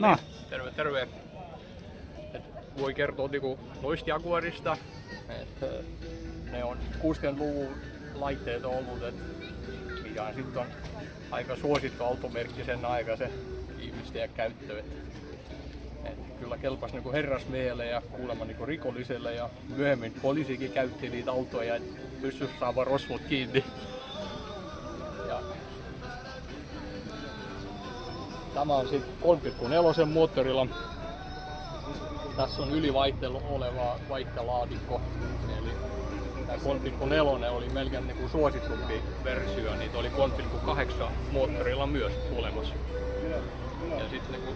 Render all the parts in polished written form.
No, terve, terve. Voi kertoa niinku noista Jaguarista, että ne on 60-luvun laitteet ollut, mikä sitten on aika suosittu automerkki sen aikaisen ihmisten käyttöön. Kyllä kelpasi niinku herrasmiehelle ja kuulemma niinku rikolliselle ja myöhemmin poliisikin käytti niitä autoja, että pystyisi saamaan rosvot kiinni. Ja tämä on sitten 3,4 moottorilla. Tässä on ylivaihtelu oleva vaihtelaatikko. Eli tämä 3,4 oli melkein niinku suositumpi versio, niitä oli 3,8 moottorilla myös olemassa. Ja sitten niinku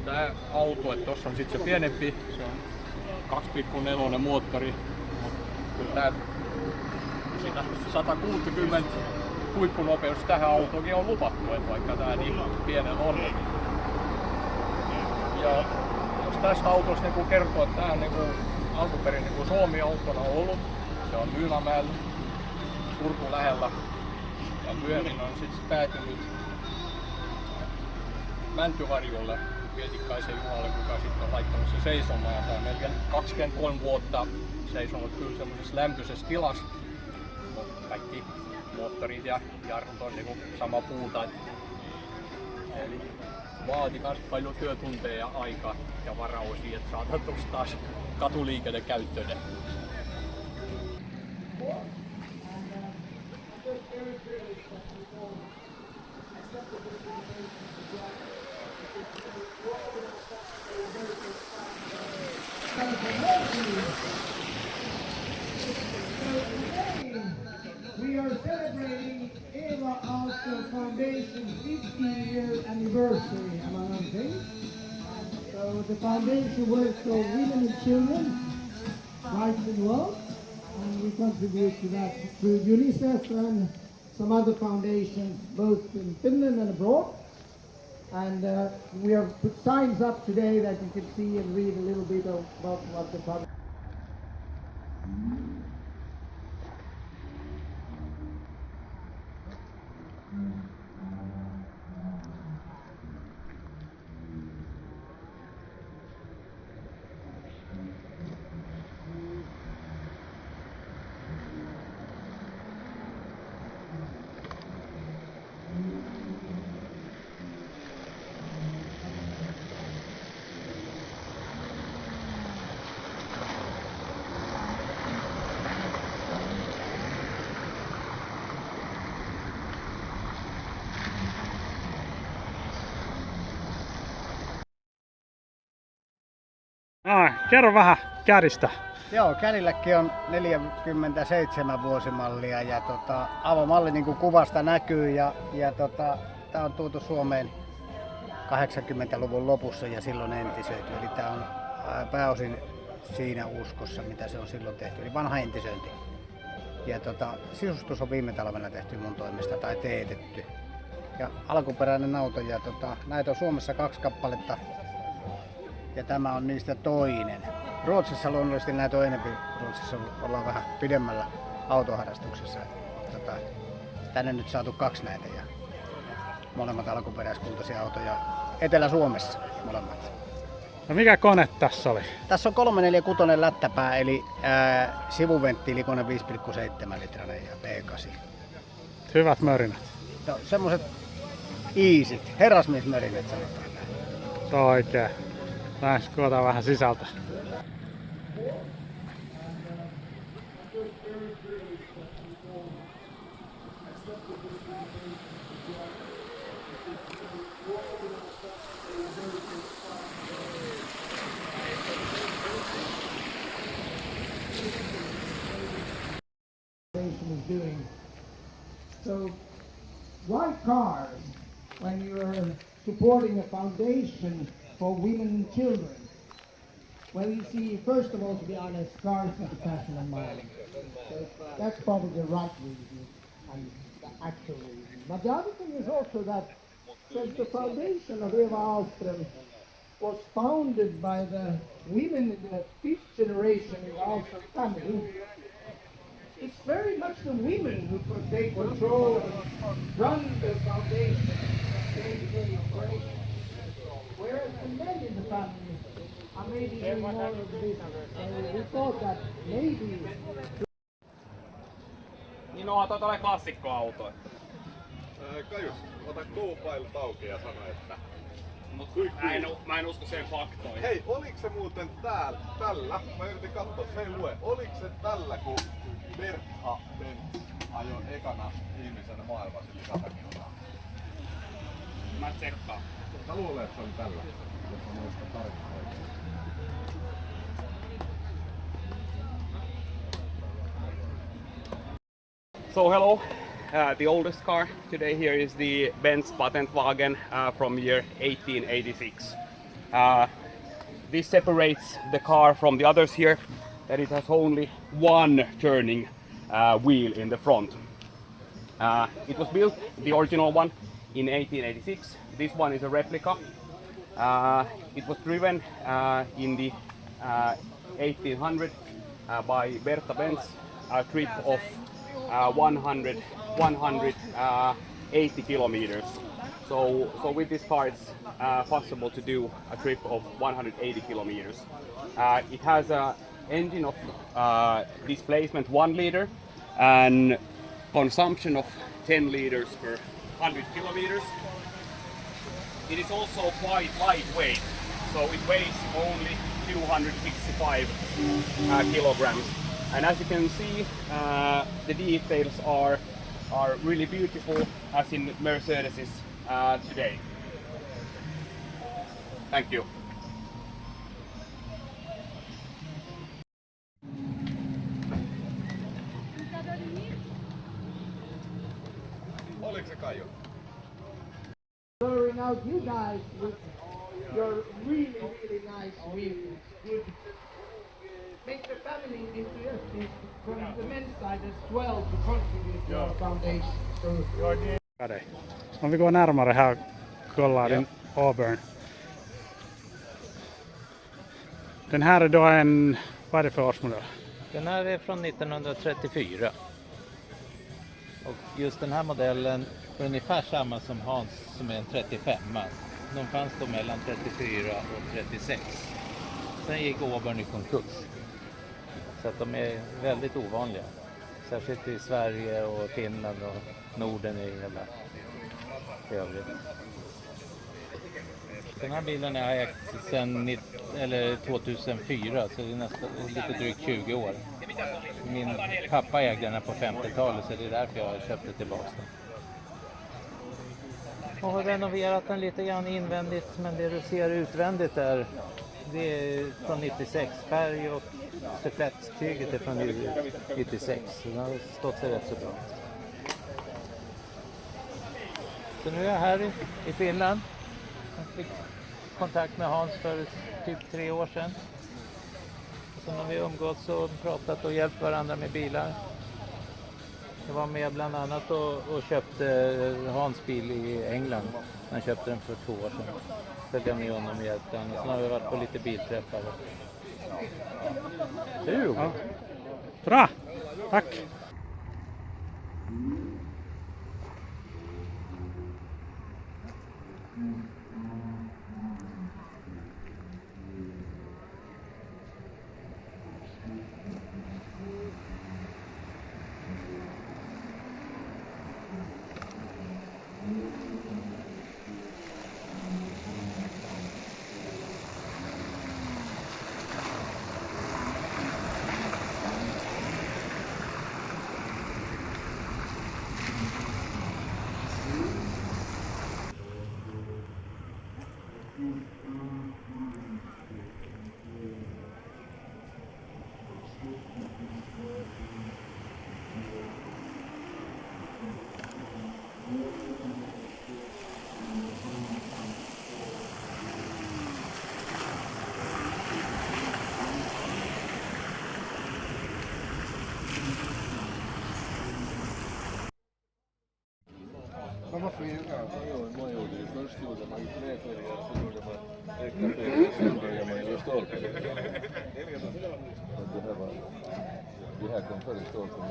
tää auto, että tossa on sitten se pienempi, se on 2,4 moottori, mutta kyllä tää sitä 160 huippunopeus tähän autoonkin on lupattu, että vaikka tää niin pienellä on. Ja jos tästä autosta niinku kertoo, että tää on niinku alkuperin niinku Suomi-autona ollut, se on Myymämäellä, Turku lähellä ja myöhemmin on sitten päätynyt Mäntyharjulle Pietikaisen Juhalle, kuka sitten on laittanut se seisomaan. Ja tää on melkein 23 vuotta seisonut kyllä semmoisessa lämpöisessä tilassa. Kaikki moottorit ja jarrut on niinku sama puuta. Eli vaati kans paljon työtunteja ja aikaa ja varaosia, että saadaan tuossa taas katuliikenne käyttöön. We are celebrating Eva Alston Foundation 50-year anniversary, among other things. So the foundation works for women and children, rights in the world, and we contribute to that through UNICEF and some other foundations, both in Finland and abroad. And we have put signs up today that you can see and read a little bit about what the foundation. Kerro vähän Cadista. Joo, Cadilläkin on 47 vuosimallia ja avomalli niin kuin kuvasta näkyy ja tää on tuotu Suomeen 80-luvun lopussa ja silloin entisöity. Eli tää on pääosin siinä uskossa, mitä se on silloin tehty, eli vanha entisöinti. Ja sisustus on viime talvena tehty mun toimesta tai teetetty. Ja alkuperäinen auto ja näitä on Suomessa 2 kappaletta. Ja tämä on niistä toinen. Ruotsissa luonnollisesti näitä on enemmän. Ruotsissa ollaan vähän pidemmällä autoharrastuksessa. Tänne nyt saatu 2 näitä ja molemmat alkuperäiskultaisia autoja Etelä-Suomessa molemmat. No mikä kone tässä oli? Tässä on 346 lättäpää eli sivuventtiilikone 5,7 litrainen ja V8. Hyvät mörinät. No, semmoset easyt, herrasmiesmörinät sanotaan näin. Se on oikein. Näin kootaan vähän sisältä. Is doing. So, why cars when you're supporting a foundation for women and children? Well, you see, first of all, to be honest, cars are the fashion of mind. So that's probably the right reason and the actual reason. But the other thing is also that since the foundation of Eva Ahlström was founded by the women in the 5th generation of the Ahlström family, it's very much the women who take control, run the foundation, day-to-day operation. Whereas the men in the family are maybe doing more of the business. So we thought that maybe. Niin onhan toi tällainen klassikkoauto. Kajus, ota GoPilot auki ja sano, että... Mä en usko sen faktoihin. Hei, oliks se muuten tällä? Mä yritin katsoa, se ei lue. Oliks se tällä, kun Bertha Benz ajoi ekana ihmisenä maailmassa yli 100 kilsaa? Mä tsekkaan. Mä luulen, että se oli tällä, jos mä muistan tarkkaan. So hello, the oldest car today here is the Benz Patentwagen from year 1886. This separates the car from the others here, that it has only one turning wheel in the front. It was built, the original one, in 1886. This one is a replica. It was driven in the 1800 by Bertha Benz, a trip of 180 kilometers. So with this car it's possible to do a trip of 180 kilometers. It has an engine of displacement 1 liter and consumption of 10 liters per 100 kilometers. It is also quite lightweight, so it weighs only 265 kilograms. And as you can see, the details are really beautiful, as in Mercedes today. Thank you. Oliks se Kaju? Blurring out you guys with your really, really nice vehicles. Good. Make the family enthusiastic from the men's side as well to contribute to our foundation. So, Om vi går närmare här och kollar den Auburn. Den här är då en, vad är det för årsmodell? Den här är från 1934. Och just den här modellen är ungefär samma som Hans som är en 35. De fanns då mellan 34 och 36. Sen gick Auburn i konkurs. Så att de är väldigt ovanliga. Särskilt i Sverige och Finland och Norden i hela övrigt. Den här bilen har jag ägt sedan 2004, så det är nästan lite drygt 20 år. Min pappa ägde den här på 50-talet, så det är därför jag köpte tillbaka den. Och har renoverat den lite grann invändigt, men det du ser utvändigt där, det är från 96. Färg och suffletttyget är från 96, så den har stått sig rätt så bra. Så nu är jag här i Finland. Jag fick kontakt med Hans för typ 3 år sedan. Så har vi umgåtts och pratat och hjälpt varandra med bilar. Jag var med bland annat och köpte Hans bil i England. Han köpte den för 2 år sedan. Följde med honom och hjälpte honom. Sen har vi varit på lite bilträffar. Det är roligt. Ja. Bra, tack! Men varför gjorde jag? Man gjorde ju först gjorde man ju knäfälgar, så gjorde man äkta fälgar, sen började man ju stolpen. Det här var... Vi här kom första året som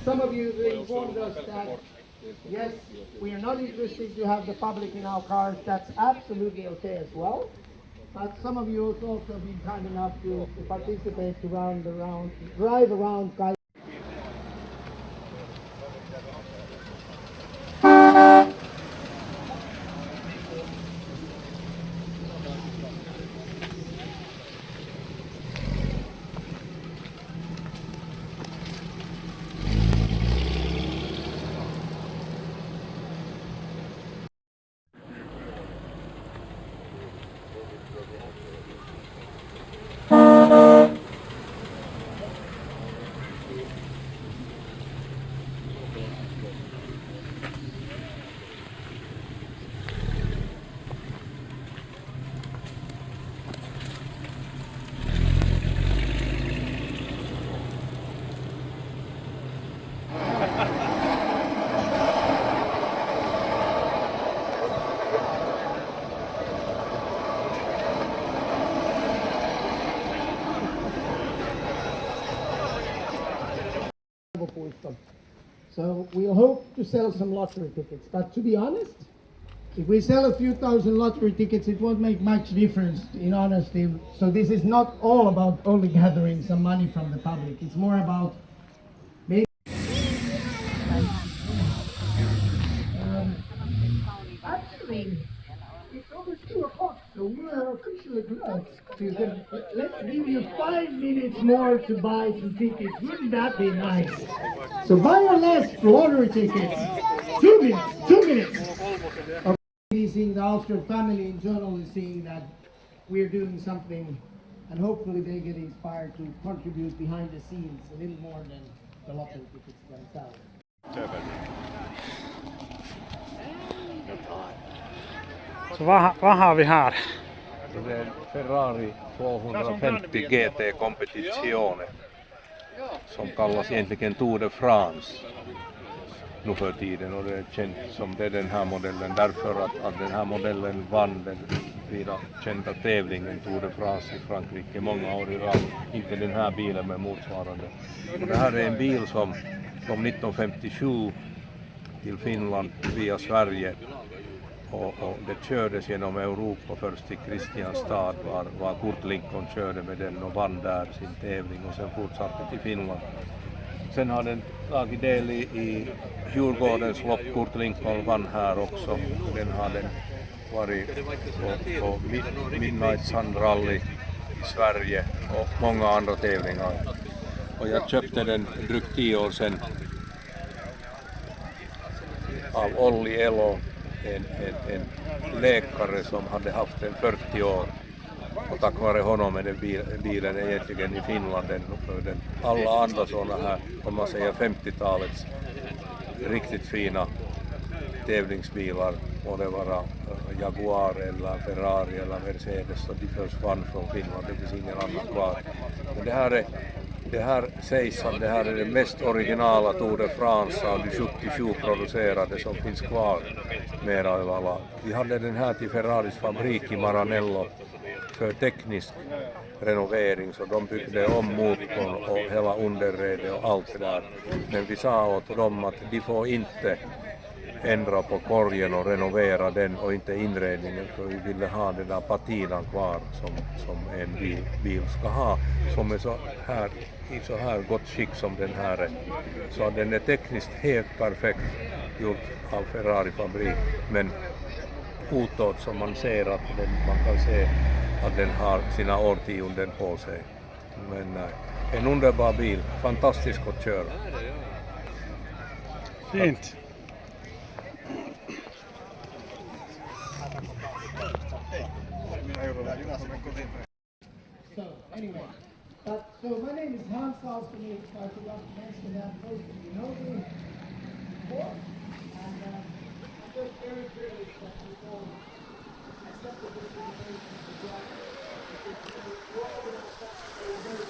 Some of you informed us that, yes, we are not interested to have the public in our cars. That's absolutely okay as well. But some of you have also been kind enough to participate to drive around. So we'll hope to sell some lottery tickets. But to be honest, if we sell a few thousand lottery tickets, it won't make much difference, in honesty. So this is not all about only gathering some money from the public. It's more about maybe actually, it's over 2 o'clock, so we are officially closed. Let's give you 5 minutes more to buy some tickets. Wouldn't that be nice? So buy your last lottery tickets. 2 minutes, 2 minutes. Seeing the Alstor family in general is seeing that we're doing something, and hopefully they get inspired to contribute behind the scenes a little more than the lottery tickets themselves. Så vad har vi här? Det är en Ferrari 250 GT Competizione som kallas egentligen Tour de France nu för tiden, och det är känt som det är den här modellen därför att den här modellen vann den vida kända tävlingen Tour de France i Frankrike många år i rad. Inte den här bilen med motsvarande. Och det här är en bil som kom 1957 till Finland via Sverige. Och det kördes genom Europa först till Kristianstad var Kurt Lincoln körde med den och vann där sin tävling och sen fortsatte till Finland. Sen har den tagit del i Djurgårdens lopp. Kurt Lincoln vann här också. Den har den varit på Midnight Sun Rally i Sverige och många andra tävlingar. Och jag köpte den drygt 10 år sedan av Olli Elo. En läkare som hade haft den 40 år, och tack vare honom är den bilen egentligen i Finland för den. Alla andra sådana här, om man säger 50-talets riktigt fina tävlingsbilar, må det vara Jaguar eller Ferrari eller Mercedes, så de försvann från Finland, det finns ingen annan kvar. Men det här sägs att det här är den mest originala Tour de France av de 77 producerade som finns kvar mera överlag. Vi hade den här till Ferraris fabrik i Maranello för teknisk renovering, så de byggde om motorn och hela underredet och allt det där. Men vi sa åt dem att de får inte ändra på korgen och renovera den och inte inredningen, för vi ville ha den där patinan kvar som en bil ska ha, som är så här, i så här gott skick som den här är. Så den är tekniskt helt perfekt gjort av Ferrari fabrik, men utåt som man ser att man kan se att den har sina årtionden på sig. Men en underbar bil, fantastisk att köra. Fint. So anyway, so my name is Hans Alston. I forgot to mention that most of you know me before, and I'm just very privileged that you all accepted this invitation to join us. We're all going to start a very